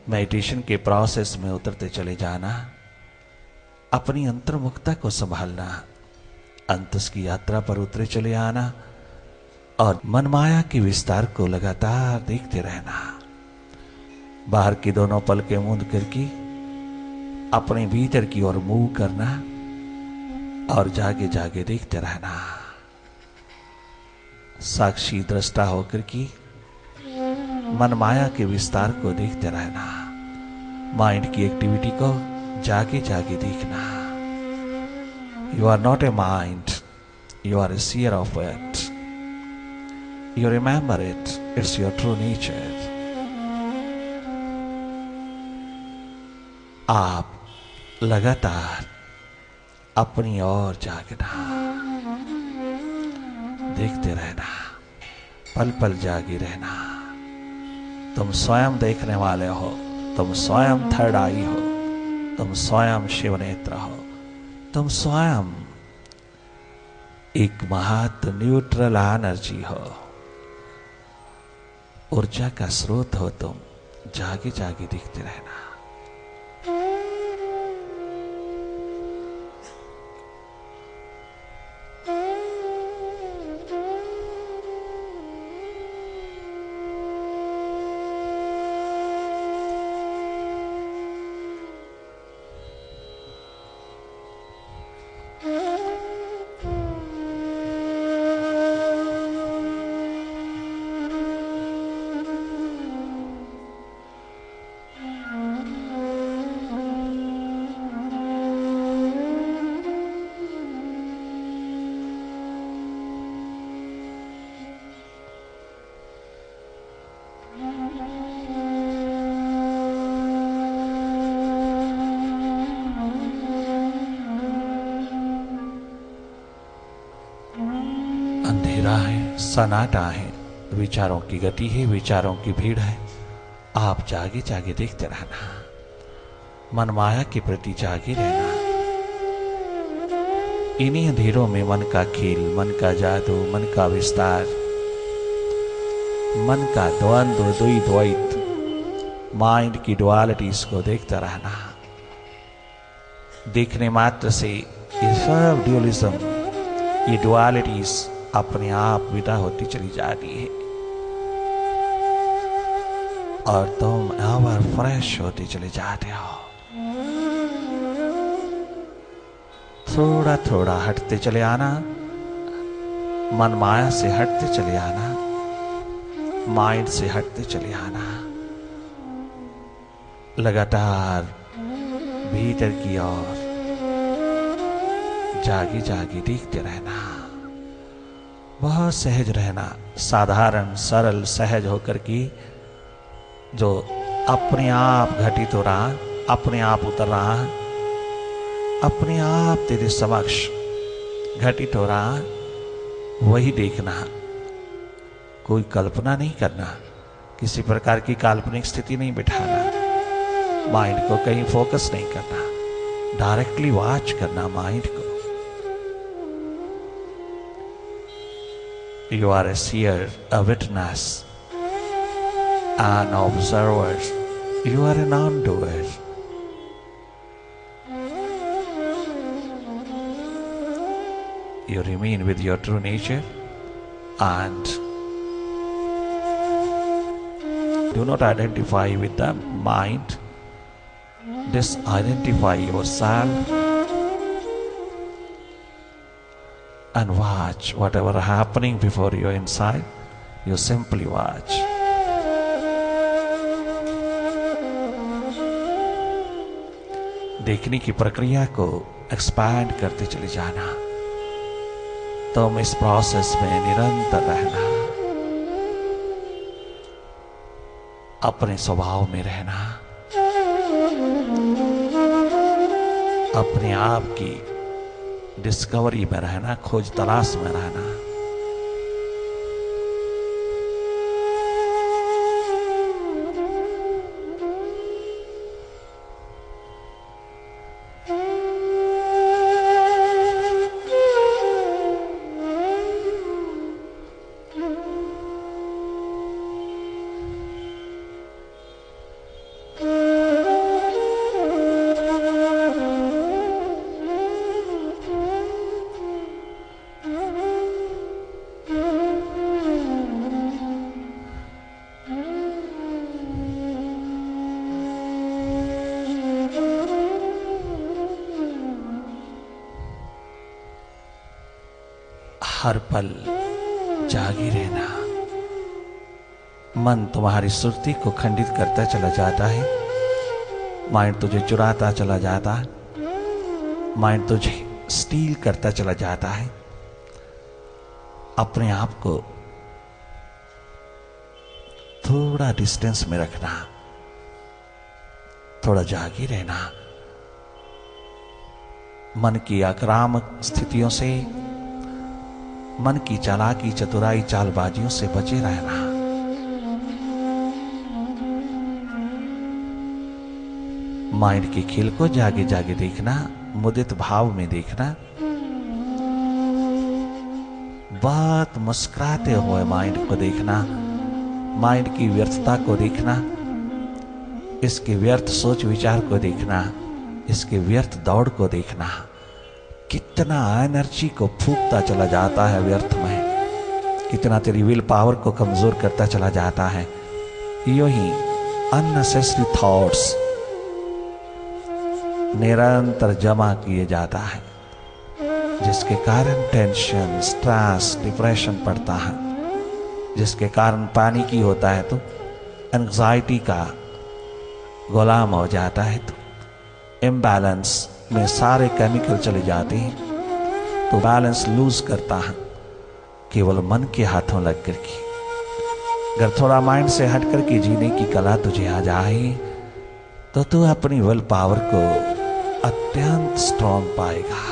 Meditation के process में उतरते चले जाना, अपनी अंतर्मुखता को संभालना, अंतस की यात्रा पर उतरे चले आना और मन माया के विस्तार को लगातार देखते रहना। बाहर की दोनों पलकें मूंद करके अपने भीतर की ओर मूव करना और जागे जागे देखते रहना। साक्षी दृष्टा होकर की मन माया के विस्तार को देखते रहना। माइंड की एक्टिविटी को जागे जागे देखना। You are not a mind, you are a seer of it. You remember it, it's your true nature. आप लगातार अपनी ओर जागना, देखते रहना, पल पल जागे रहना। तुम स्वयं देखने वाले हो, तुम स्वयं थर्ड आई हो, तुम स्वयं शिव नेत्र हो, तुम स्वयं एक महत न्यूट्रल एनर्जी हो, ऊर्जा का स्रोत हो। तुम जागे जागे देखते रहना। सन्नाटा है, विचारों की गति है, विचारों की भीड़ है। आप जागे जागे देखते रहना, मन माया के प्रति जागे रहना। इन्हीं अंधेरों में मन का खेल, मन का जादू, मन का विस्तार, मन का द्वंद्व, द्वैत, माइंड की डुअलिटीज को देखता रहना। देखने मात्र से ये सब ड्यूअलिज्म, ये डुअलिटीज अपने आप विदा होती चली जाती है और तुम एवर फ्रेश होते चले जाते हो। थोड़ा थोड़ा हटते चले आना, मन माया से हटते चले आना, माइंड से हटते चले आना। लगातार भीतर की ओर जागी जागी देखते रहना। बहुत सहज रहना, साधारण सरल सहज होकर की जो अपने आप घटित हो रहा, अपने आप उतर रहा, अपने आप तेरे समक्ष घटित हो रहा, वही देखना। कोई कल्पना नहीं करना, किसी प्रकार की काल्पनिक स्थिति नहीं बिठाना, माइंड को कहीं फोकस नहीं करना, डायरेक्टली वॉच करना माइंड को। You are a seer, a witness, an observer. You are a non-doer. You remain with your true nature and do not identify with the mind. Disidentify yourself and watch whatever happening before you inside. You simply watch. देखने की प्रक्रिया को expand करते चले जाना। तुम इस process में निरंतर रहना, अपने स्वभाव में रहना, अपने आप की डिस्कवरी में रहना, खोज तलाश में रहना। हर पल जागी रहना। मन तुम्हारी सुर्ती को खंडित करता चला जाता है, माइंड तुझे चुराता चला जाता है, माइंड तुझे स्टील करता चला जाता है। अपने आप को थोड़ा डिस्टेंस में रखना, थोड़ा जागी रहना। मन की आक्रामक स्थितियों से, मन की चालाकी चतुराई चालबाजियों से बचे रहना। माइंड के खेल को जागे जागे देखना, मुदित भाव में देखना। बात मुस्कुराते हुए माइंड को देखना, माइंड की व्यर्थता को देखना, इसके व्यर्थ सोच विचार को देखना, इसके व्यर्थ दौड़ को देखना। कितना एनर्जी को फूंकता चला जाता है व्यर्थ में, कितना तेरी विल पावर को कमजोर करता चला जाता है। यूं ही अननेसेसरी थॉट्स निरंतर जमा किए जाता है, जिसके कारण टेंशन, स्ट्रेस, डिप्रेशन पड़ता है, जिसके कारण पैनिकी होता है, तो एंजाइटी का गुलाम हो जाता है, तो इम्बैलेंस में सारे केमिकल चले जाते हैं, तो बैलेंस लूज करता है केवल मन के हाथों लग करके। अगर थोड़ा माइंड से हट करके जीने की कला तुझे आ जाए तो तू अपनी विल पावर को अत्यंत स्ट्रॉन्ग पाएगा।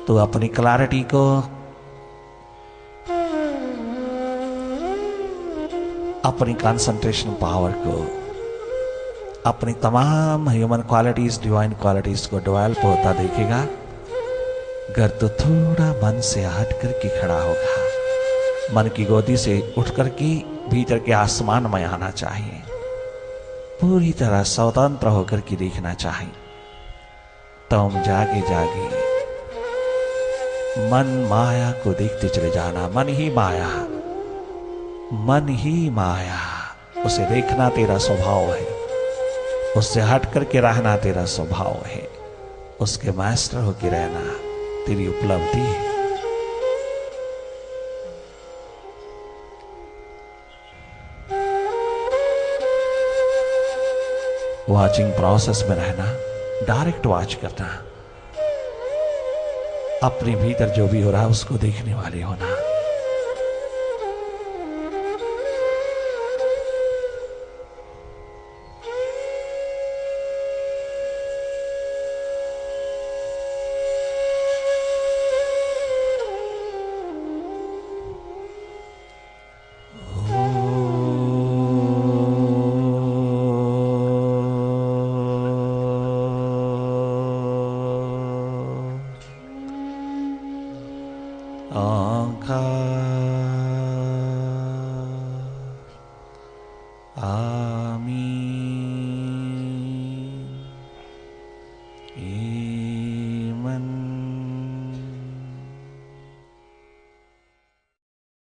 तू अपनी क्लैरिटी को, अपनी कंसंट्रेशन पावर को, अपनी तमाम ह्यूमन क्वालिटीज, डिवाइन क्वालिटीज को डेवलप होता देखेगा। अगर तो थोड़ा मन से हट करके खड़ा होगा, मन की गोदी से उठ करके भीतर के आसमान में आना चाहिए, पूरी तरह स्वतंत्र होकर के देखना चाहिए। तुम जागे जागे मन माया को देखते चले जाना। मन ही माया, मन ही माया, उसे देखना तेरा स्वभाव है, उससे हट करके रहना तेरा स्वभाव है, उसके मास्टर होके रहना तेरी उपलब्धि है। वॉचिंग प्रोसेस में रहना, डायरेक्ट वॉच करना, अपने भीतर जो भी हो रहा है उसको देखने वाले होना।